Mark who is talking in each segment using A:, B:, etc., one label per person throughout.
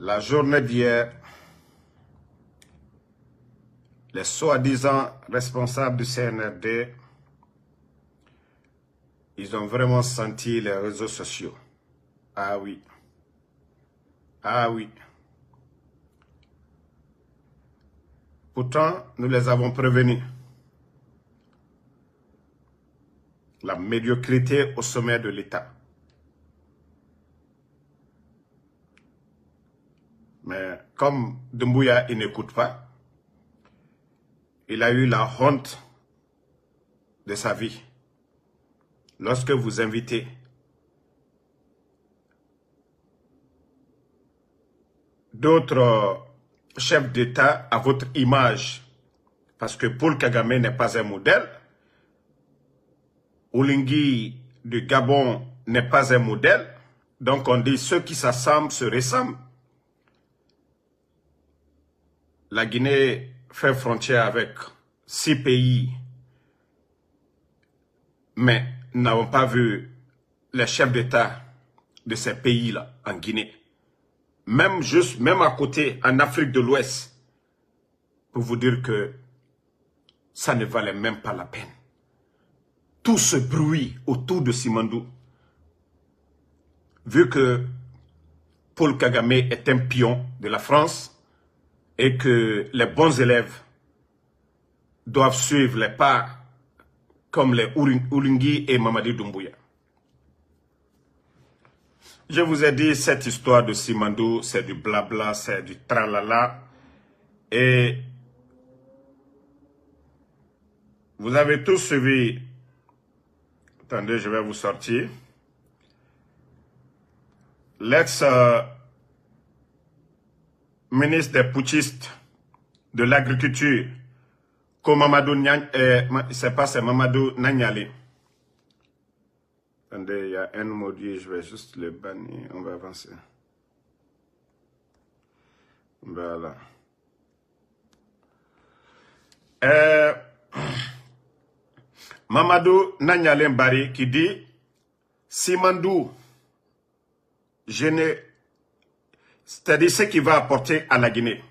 A: La journée d'hier, les soi-disant responsables du CNRD, ils ont vraiment senti les réseaux sociaux. Ah oui. Ah oui. Pourtant, nous les avons prévenus. La médiocrité au sommet de l'État. Mais comme Doumbouya, il n'écoute pas, il a eu la honte de sa vie. Lorsque vous invitez d'autres chefs d'État à votre image, parce que Paul Kagame n'est pas un modèle, Olingi du Gabon n'est pas un modèle, donc on dit ceux qui s'assemblent se ressemblent. La Guinée fait frontière avec 6 pays, mais nous n'avons pas vu les chefs d'État de ces pays-là en Guinée. Même à côté, en Afrique de l'Ouest, pour vous dire que ça ne valait même pas la peine. Tout ce bruit autour de Simandou, vu que Paul Kagame est un pion de la France et que les bons élèves doivent suivre les pas comme les Oulingui et Mamadi Doumbouya. Je vous ai dit, cette histoire de Simandou, c'est du blabla, c'est du tralala. Et vous avez tous suivi. Attendez, je vais vous sortir. L'ex-ministre des putschistes de l'agriculture, c'est Mamadou Nanyali. Attendez, il y a un maudit, je vais juste le bannir, on va avancer. Voilà. Mamadou Nanyali Mbari qui dit Simandou, c'est-à-dire ce qu'il va apporter à la Guinée.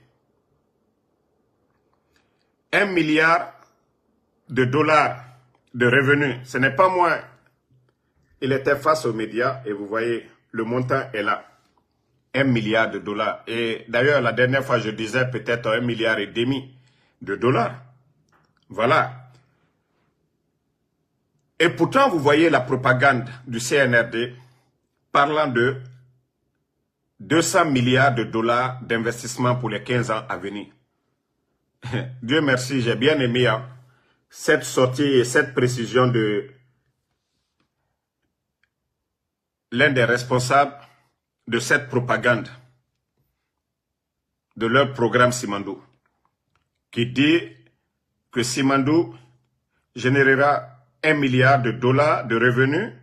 A: 1 milliard de dollars de revenus, ce n'est pas moins. Il était face aux médias et vous voyez, le montant est là. 1 milliard de dollars. Et d'ailleurs, la dernière fois, je disais peut-être 1,5 milliard de dollars. Voilà. Et pourtant, vous voyez la propagande du CNRD parlant de 200 milliards de dollars d'investissement pour les 15 ans à venir. Dieu merci, j'ai bien aimé cette sortie et cette précision de l'un des responsables de cette propagande, de leur programme Simandou, qui dit que Simandou générera 1 milliard de dollars de revenus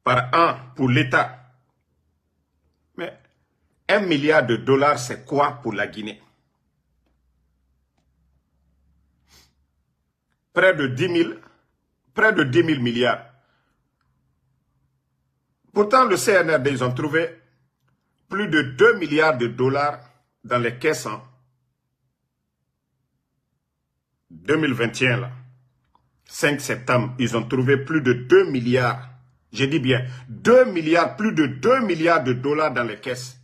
A: par an pour l'État. Mais 1 milliard de dollars, c'est quoi pour la Guinée? Près de 10 000 milliards. Pourtant, le CNRD, ils ont trouvé plus de 2 milliards de dollars dans les caisses en 2021, là. 5 septembre, ils ont trouvé plus de 2 milliards. Je dis bien 2 milliards, plus de 2 milliards de dollars dans les caisses.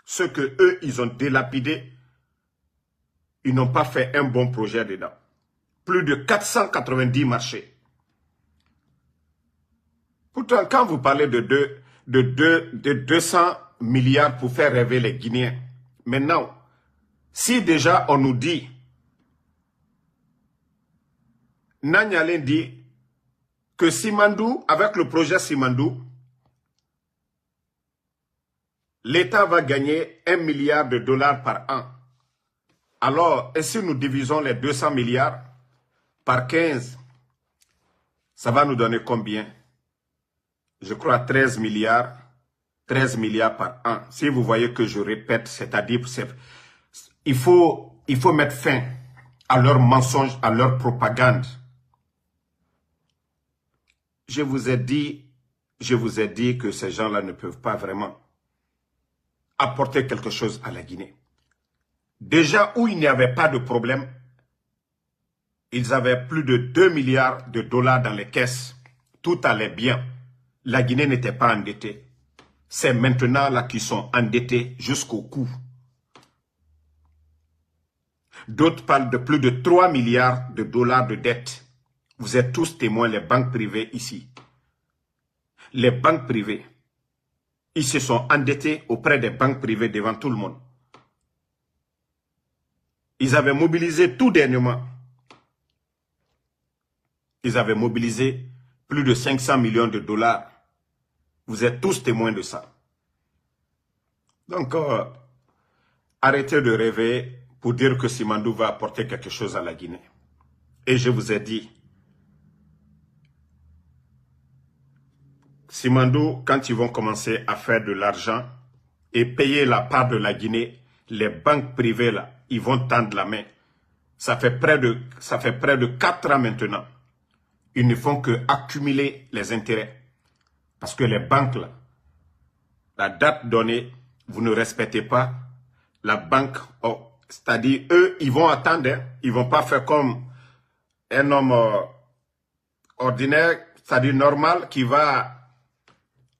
A: Ce que eux, ils ont dilapidé, ils n'ont pas fait un bon projet dedans. Plus de 490 marchés. Pourtant, quand vous parlez de 200 milliards pour faire rêver les Guinéens, maintenant, si déjà on nous dit, Nanyalen dit que Simandou, avec le projet Simandou, l'État va gagner 1 milliard de dollars par an. Alors, et si nous divisons les 200 milliards par 15, ça va nous donner combien? Je crois 13 milliards par an. Si vous voyez que je répète, c'est-à-dire, il faut mettre fin à leurs mensonges, à leur propagande. Je vous ai dit que ces gens-là ne peuvent pas vraiment apporter quelque chose à la Guinée. Déjà où il n'y avait pas de problème, ils avaient plus de 2 milliards de dollars dans les caisses. Tout allait bien. La Guinée n'était pas endettée. C'est maintenant là qu'ils sont endettés jusqu'au cou. D'autres parlent de plus de 3 milliards de dollars de dettes. Vous êtes tous témoins, les banques privées ici. Les banques privées, ils se sont endettés auprès des banques privées devant tout le monde. Ils avaient mobilisé tout dernièrement. Ils avaient mobilisé plus de 500 millions de dollars. Vous êtes tous témoins de ça. Donc, arrêtez de rêver pour dire que Simandou va apporter quelque chose à la Guinée. Et je vous ai dit, Simandou, quand ils vont commencer à faire de l'argent et payer la part de la Guinée, les banques privées, là, ils vont tendre la main. Ça fait près de 4 ans maintenant. Ils ne font que accumuler les intérêts. Parce que les banques, là, la date donnée, vous ne respectez pas. La banque, c'est-à-dire, eux, ils vont attendre. Hein, ils ne vont pas faire comme un homme ordinaire, c'est-à-dire normal, qui va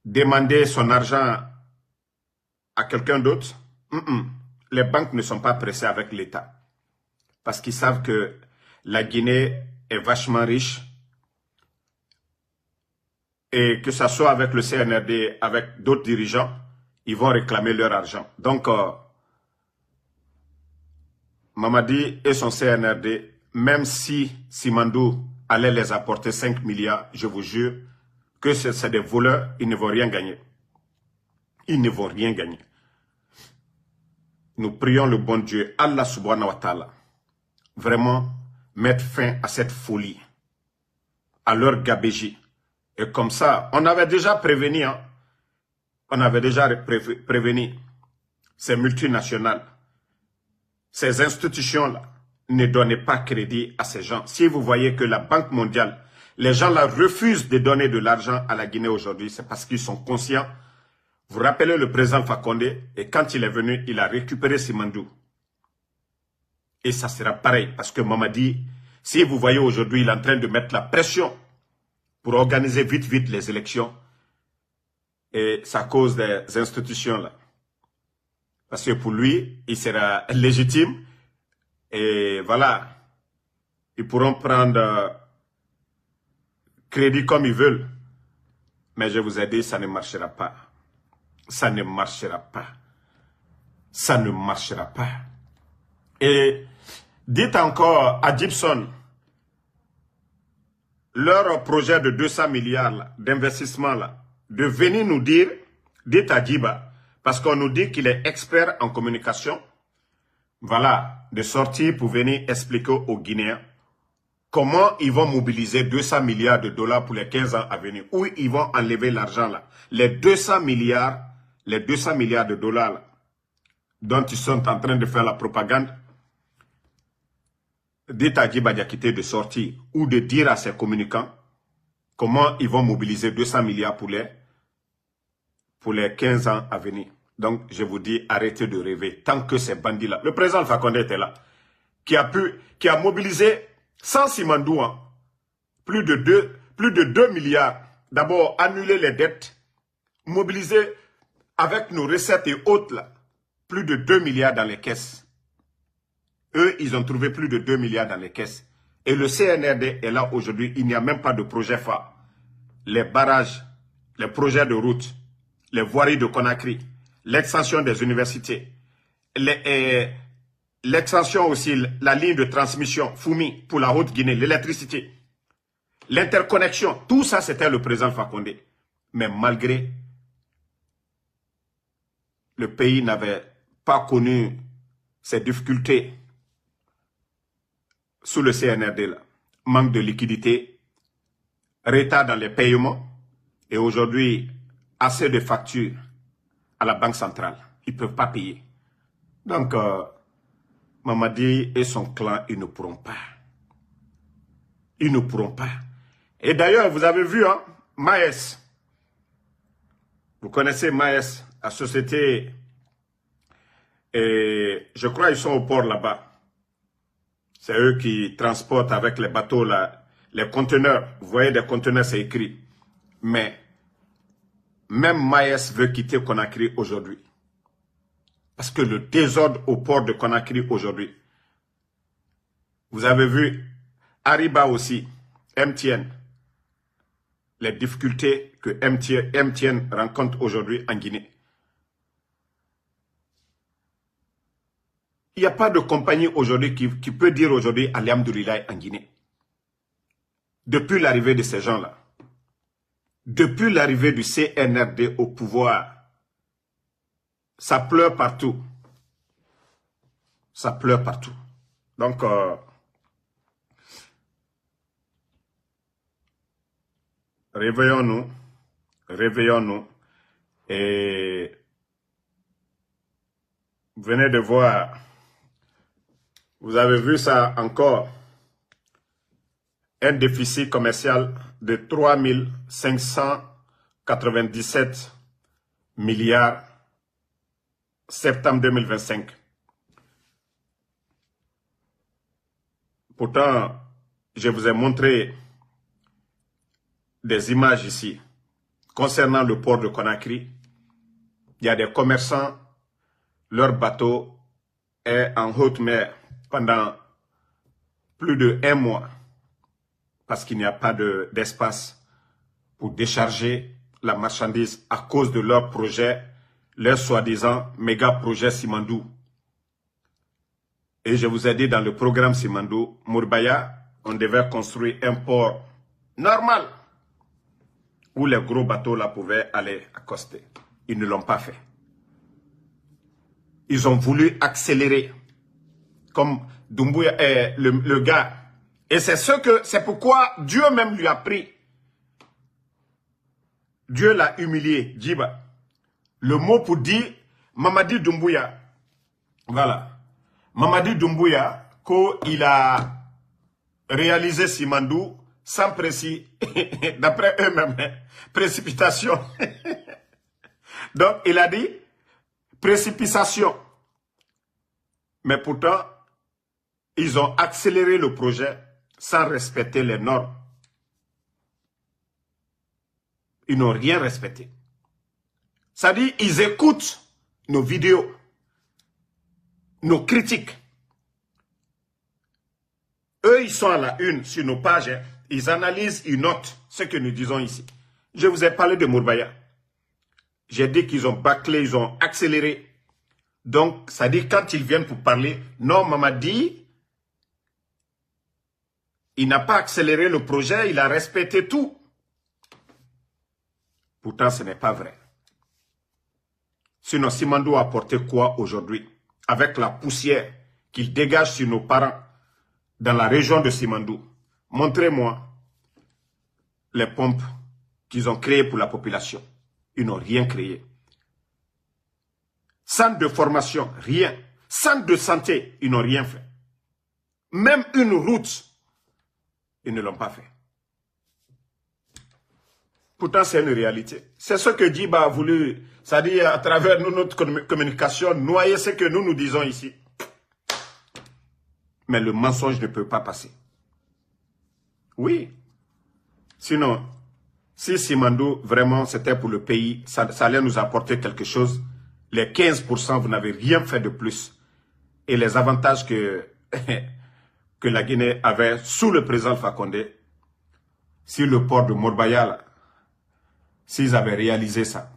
A: demander son argent à quelqu'un d'autre. Les banques ne sont pas pressées avec l'État. Parce qu'ils savent que la Guinée est vachement riche. Et que ce soit avec le CNRD, avec d'autres dirigeants, ils vont réclamer leur argent. Donc, Mamadi et son CNRD, même si Simandou allait les apporter 5 milliards, je vous jure que c'est des voleurs, ils ne vont rien gagner. Ils ne vont rien gagner. Nous prions le bon Dieu, Allah subhanahu wa ta'ala, vraiment mettre fin à cette folie, à leur gabégie. Et comme ça, on avait déjà prévenu, hein, on avait déjà prévenu ces multinationales, ces institutions-là, ne donnez pas crédit à ces gens. Si vous voyez que la Banque mondiale, les gens là refusent de donner de l'argent à la Guinée aujourd'hui, c'est parce qu'ils sont conscients. Vous rappelez le président Fakonde, et quand il est venu, il a récupéré Simandou. Et ça sera pareil, parce que Mamadi, si vous voyez aujourd'hui, il est en train de mettre la pression pour organiser vite les élections. Et ça cause des institutions là. Parce que pour lui, il sera légitime. Et voilà, ils pourront prendre crédit comme ils veulent. Mais je vous ai dit, ça ne marchera pas. Ça ne marchera pas. Ça ne marchera pas. Et dites encore à Gibson, leur projet de 200 milliards d'investissement, de venir nous dire, dites à Djiba, parce qu'on nous dit qu'il est expert en communication, voilà, de sortir pour venir expliquer aux Guinéens comment ils vont mobiliser 200 milliards de dollars pour les 15 ans à venir, où ils vont enlever l'argent là. Les 200 milliards de dollars là, dont ils sont en train de faire la propagande, dites à Djiba Diakité de sortir ou de dire à ses communicants comment ils vont mobiliser 200 milliards pour les 15 ans à venir. Donc, je vous dis, arrêtez de rêver. Tant que ces bandits-là, le président Fakonde était là, qui a mobilisé sans Simandou, hein, plus de 2 milliards. D'abord, annuler les dettes, mobiliser avec nos recettes et autres, là, plus de 2 milliards dans les caisses. Eux, ils ont trouvé plus de 2 milliards dans les caisses. Et le CNRD est là aujourd'hui, il n'y a même pas de projet phare. Les barrages, les projets de route, les voiries de Conakry, l'extension des universités, l'extension aussi, la ligne de transmission Foumi pour la Haute-Guinée, l'électricité, l'interconnexion, tout ça c'était le président Fakonde. Mais malgré, le pays n'avait pas connu ces difficultés sous le CNRD, là. Manque de liquidité, retard dans les paiements et aujourd'hui, assez de factures à la Banque centrale. Ils ne peuvent pas payer. Donc, Mamadi et son clan, ils ne pourront pas. Ils ne pourront pas. Et d'ailleurs, vous avez vu, hein, Maes. Vous connaissez Maes, la société Et je crois qu'ils sont au port là-bas. C'est eux qui transportent avec les bateaux là, les conteneurs. Vous voyez des conteneurs, c'est écrit. Mais même Maes veut quitter Conakry aujourd'hui. Parce que le désordre au port de Conakry aujourd'hui. Vous avez vu Ariba aussi, MTN. Les difficultés que MTN rencontre aujourd'hui en Guinée. Il n'y a pas de compagnie aujourd'hui qui peut dire aujourd'hui Alhamdoulilah en Guinée. Depuis l'arrivée de ces gens-là, depuis l'arrivée du CNRD au pouvoir, ça pleure partout. Ça pleure partout. Donc, réveillons-nous, réveillons-nous. Et vous venez de voir, vous avez vu ça encore, un déficit commercial de 3 597 milliards septembre 2025. Pourtant, je vous ai montré des images ici concernant le port de Conakry. Il y a des commerçants, leur bateau est en haute mer pendant plus de 1 mois parce qu'il n'y a pas d'espace pour décharger la marchandise à cause de leur projet, leur soi-disant méga projet Simandou. Et je vous ai dit dans le programme Simandou, Mourbaya, on devait construire un port normal où les gros bateaux là pouvaient aller accoster. Ils ne l'ont pas fait. Ils ont voulu accélérer comme Doumbouya, le gars. Et c'est pourquoi Dieu même lui a pris. Dieu l'a humilié, Djiba. Le mot pour dire Mamadi Doumbouya. Voilà. Mamadi Doumbouya, qu'il a réalisé Simandou sans d'après eux-mêmes, précipitation. Donc, il a dit précipitation. Mais pourtant, ils ont accéléré le projet sans respecter les normes. Ils n'ont rien respecté. Ça dit, ils écoutent nos vidéos, nos critiques. Eux, ils sont à la une sur nos pages. Hein. Ils analysent, ils notent ce que nous disons ici. Je vous ai parlé de Mourbaya. J'ai dit qu'ils ont bâclé, ils ont accéléré. Donc, ça dit, quand ils viennent pour parler, non, Mamadi, il n'a pas accéléré le projet, il a respecté tout. Pourtant, ce n'est pas vrai. Sinon, Simandou a apporté quoi aujourd'hui? Avec la poussière qu'il dégage sur nos parents dans la région de Simandou. Montrez-moi les pompes qu'ils ont créées pour la population. Ils n'ont rien créé. Centre de formation, rien. Centre de santé, ils n'ont rien fait. Même une route, ils ne l'ont pas fait. Pourtant, c'est une réalité. C'est ce que Djiba a voulu, c'est-à-dire à travers notre communication, noyer ce que nous disons ici. Mais le mensonge ne peut pas passer. Oui. Sinon, si Simandou, vraiment, c'était pour le pays, ça allait nous apporter quelque chose. Les 15%, vous n'avez rien fait de plus. Et les avantages que, que la Guinée avait sous le président Alpha Condé, si le port de Mourbaya, s'ils avaient réalisé ça,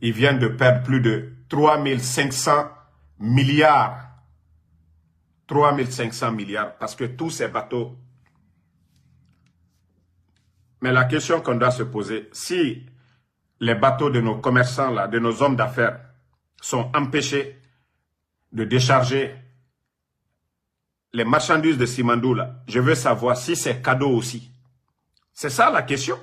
A: ils viennent de perdre plus de 3500 milliards. 3500 milliards, parce que tous ces bateaux. Mais la question qu'on doit se poser, si les bateaux de nos commerçants, là, de nos hommes d'affaires, sont empêchés de décharger les marchandises de Simandou, là, je veux savoir si c'est cadeau aussi. C'est ça la question.